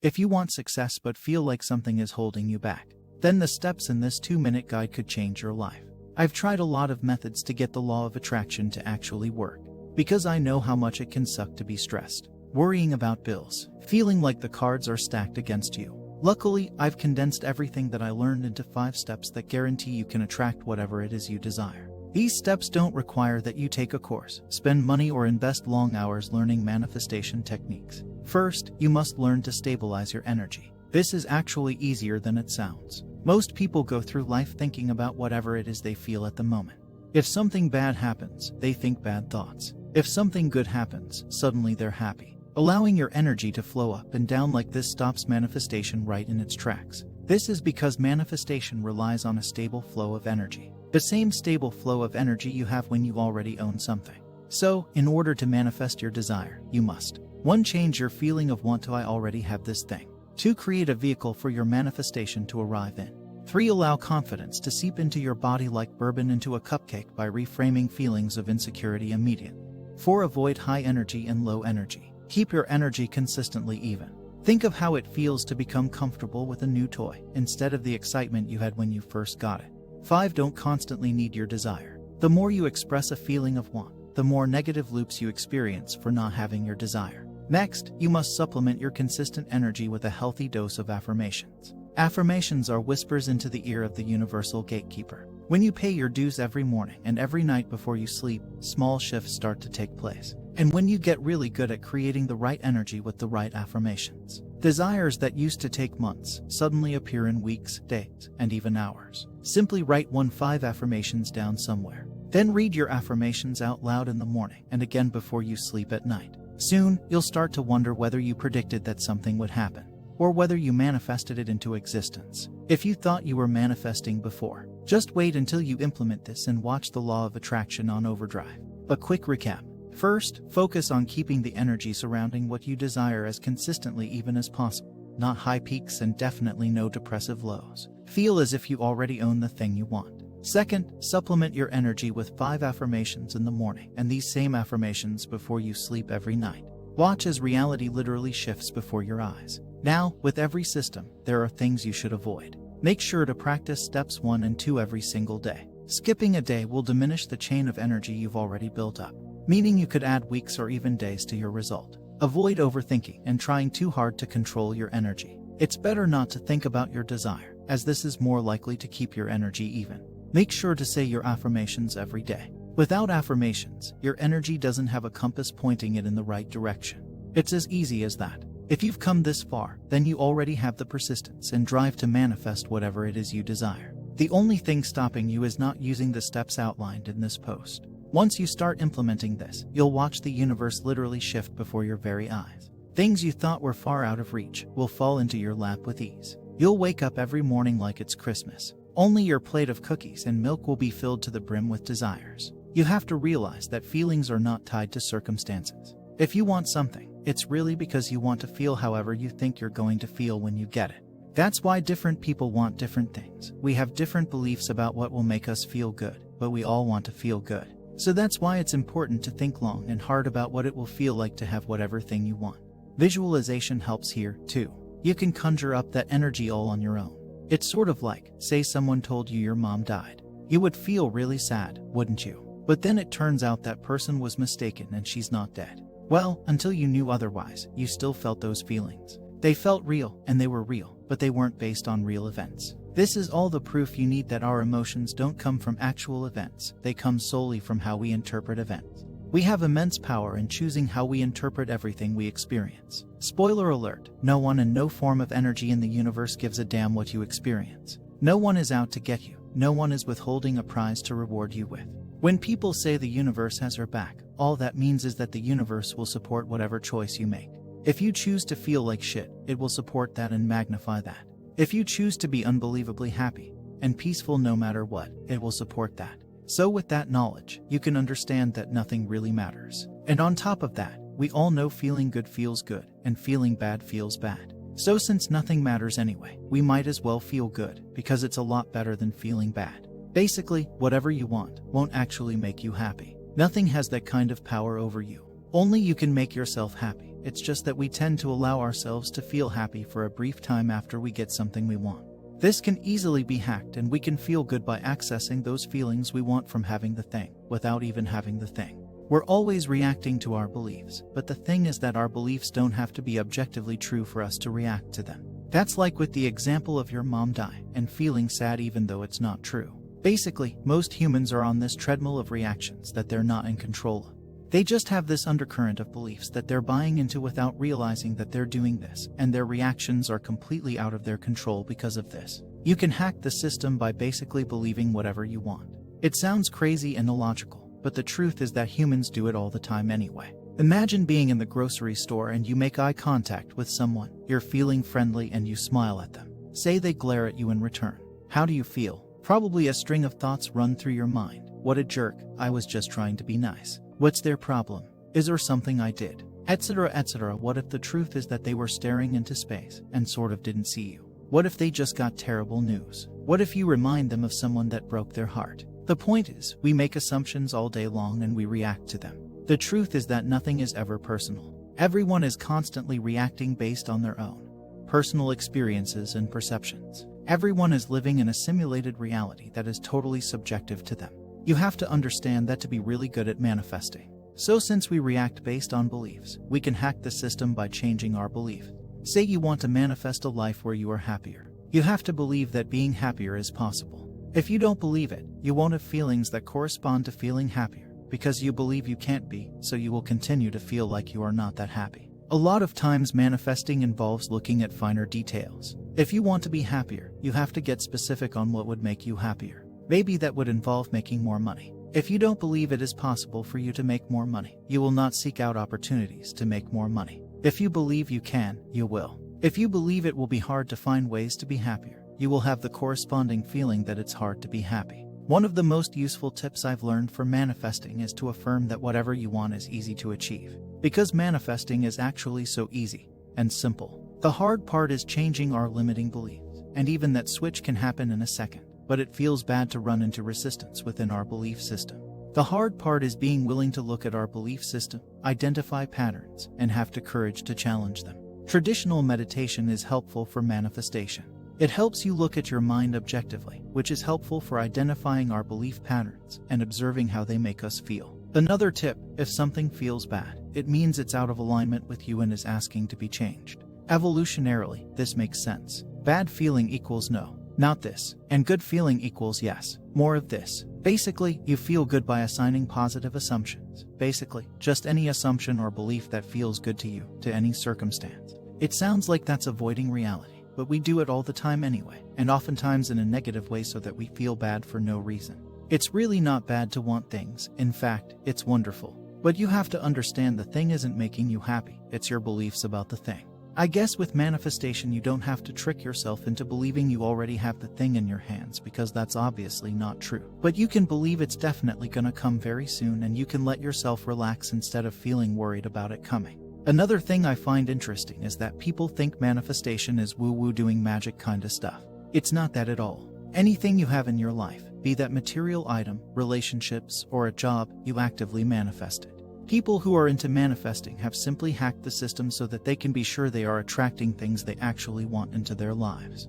If you want success but feel like something is holding you back, then the steps in this 2-minute guide could change your life. I've tried a lot of methods to get the law of attraction to actually work, because I know how much it can suck to be stressed, worrying about bills, feeling like the cards are stacked against you. Luckily, I've condensed everything that I learned into 5 steps that guarantee you can attract whatever it is you desire. These steps don't require that you take a course, spend money, or invest long hours learning manifestation techniques. First, you must learn to stabilize your energy. This is actually easier than it sounds. Most people go through life thinking about whatever it is they feel at the moment. If something bad happens, they think bad thoughts. If something good happens, suddenly they're happy. Allowing your energy to flow up and down like this stops manifestation right in its tracks. This is because manifestation relies on a stable flow of energy. The same stable flow of energy you have when you already own something. So, in order to manifest your desire, you must 1. Change your feeling of want to I already have this thing. 2. Create a vehicle for your manifestation to arrive in. 3. Allow confidence to seep into your body like bourbon into a cupcake by reframing feelings of insecurity immediately. 4. Avoid high energy and low energy. Keep your energy consistently even. Think of how it feels to become comfortable with a new toy, instead of the excitement you had when you first got it. 5. Don't constantly need your desire. The more you express a feeling of want, the more negative loops you experience for not having your desire. Next, you must supplement your consistent energy with a healthy dose of affirmations. Affirmations are whispers into the ear of the universal gatekeeper. When you pay your dues every morning and every night before you sleep, small shifts start to take place. And when you get really good at creating the right energy with the right affirmations, desires that used to take months suddenly appear in weeks, days, and even hours. Simply write 5 affirmations down somewhere. Then read your affirmations out loud in the morning and again before you sleep at night. Soon, you'll start to wonder whether you predicted that something would happen, or whether you manifested it into existence. If you thought you were manifesting before, just wait until you implement this and watch the law of attraction on overdrive. A quick recap. First, focus on keeping the energy surrounding what you desire as consistently even as possible. Not high peaks and definitely no depressive lows. Feel as if you already own the thing you want. Second, supplement your energy with 5 affirmations in the morning and these same affirmations before you sleep every night. Watch as reality literally shifts before your eyes. Now, with every system, there are things you should avoid. Make sure to practice steps 1 and 2 every single day. Skipping a day will diminish the chain of energy you've already built up, meaning you could add weeks or even days to your result. Avoid overthinking and trying too hard to control your energy. It's better not to think about your desire, as this is more likely to keep your energy even. Make sure to say your affirmations every day. Without affirmations, your energy doesn't have a compass pointing it in the right direction. It's as easy as that. If you've come this far, then you already have the persistence and drive to manifest whatever it is you desire. The only thing stopping you is not using the steps outlined in this post. Once you start implementing this, you'll watch the universe literally shift before your very eyes. Things you thought were far out of reach will fall into your lap with ease. You'll wake up every morning like it's Christmas. Only your plate of cookies and milk will be filled to the brim with desires. You have to realize that feelings are not tied to circumstances. If you want something, it's really because you want to feel however you think you're going to feel when you get it. That's why different people want different things. We have different beliefs about what will make us feel good, but we all want to feel good. So that's why it's important to think long and hard about what it will feel like to have whatever thing you want. Visualization helps here, too. You can conjure up that energy all on your own. It's sort of like, say someone told you your mom died. You would feel really sad, wouldn't you? But then it turns out that person was mistaken and she's not dead. Well, until you knew otherwise, you still felt those feelings. They felt real, and they were real, but they weren't based on real events. This is all the proof you need that our emotions don't come from actual events, they come solely from how we interpret events. We have immense power in choosing how we interpret everything we experience. Spoiler alert, no one and no form of energy in the universe gives a damn what you experience. No one is out to get you, no one is withholding a prize to reward you with. When people say the universe has her back, all that means is that the universe will support whatever choice you make. If you choose to feel like shit, it will support that and magnify that. If you choose to be unbelievably happy and peaceful no matter what, it will support that. So with that knowledge, you can understand that nothing really matters. And on top of that, we all know feeling good feels good, and feeling bad feels bad. So since nothing matters anyway, we might as well feel good, because it's a lot better than feeling bad. Basically, whatever you want won't actually make you happy. Nothing has that kind of power over you. Only you can make yourself happy. it's just that we tend to allow ourselves to feel happy for a brief time after we get something we want. This can easily be hacked, and we can feel good by accessing those feelings we want from having the thing, without even having the thing. We're always reacting to our beliefs, but the thing is that our beliefs don't have to be objectively true for us to react to them. That's like with the example of your mom dying and feeling sad even though it's not true. Basically, most humans are on this treadmill of reactions that they're not in control of. They just have this undercurrent of beliefs that they're buying into without realizing that they're doing this, and their reactions are completely out of their control because of this. You can hack the system by basically believing whatever you want. It sounds crazy and illogical, but the truth is that humans do it all the time anyway. Imagine being in the grocery store and you make eye contact with someone. You're feeling friendly and you smile at them. Say they glare at you in return. How do you feel? Probably a string of thoughts run through your mind. What a jerk, I was just trying to be nice. What's their problem? Is there something I did? Etc. etc. What if the truth is that they were staring into space and sort of didn't see you? What if they just got terrible news? What if you remind them of someone that broke their heart? The point is, we make assumptions all day long and we react to them. The truth is that nothing is ever personal. Everyone is constantly reacting based on their own personal experiences and perceptions. Everyone is living in a simulated reality that is totally subjective to them. You have to understand that to be really good at manifesting. So since we react based on beliefs, we can hack the system by changing our belief. Say you want to manifest a life where you are happier. You have to believe that being happier is possible. If you don't believe it, you won't have feelings that correspond to feeling happier. Because you believe you can't be, so you will continue to feel like you are not that happy. A lot of times manifesting involves looking at finer details. If you want to be happier, you have to get specific on what would make you happier. Maybe that would involve making more money. If you don't believe it is possible for you to make more money, you will not seek out opportunities to make more money. If you believe you can, you will. If you believe it will be hard to find ways to be happier, you will have the corresponding feeling that it's hard to be happy. One of the most useful tips I've learned for manifesting is to affirm that whatever you want is easy to achieve. Because manifesting is actually so easy and simple. The hard part is changing our limiting beliefs, and even that switch can happen in a second, but it feels bad to run into resistance within our belief system. The hard part is being willing to look at our belief system, identify patterns, and have the courage to challenge them. Traditional meditation is helpful for manifestation. It helps you look at your mind objectively, which is helpful for identifying our belief patterns and observing how they make us feel. Another tip, if something feels bad, it means it's out of alignment with you and is asking to be changed. Evolutionarily, this makes sense. Bad feeling equals no, not this, and good feeling equals yes, more of this. Basically, you feel good by assigning positive assumptions. Basically, just any assumption or belief that feels good to you, to any circumstance. It sounds like that's avoiding reality. But we do it all the time anyway, and oftentimes in a negative way so that we feel bad for no reason. It's really not bad to want things, in fact, it's wonderful. But you have to understand the thing isn't making you happy, it's your beliefs about the thing. I guess with manifestation you don't have to trick yourself into believing you already have the thing in your hands because that's obviously not true. But you can believe it's definitely gonna come very soon and you can let yourself relax instead of feeling worried about it coming. Another thing I find interesting is that people think manifestation is woo-woo doing magic kind of stuff. It's not that at all. Anything you have in your life, be that material item, relationships, or a job, you actively manifest it. People who are into manifesting have simply hacked the system so that they can be sure they are attracting things they actually want into their lives.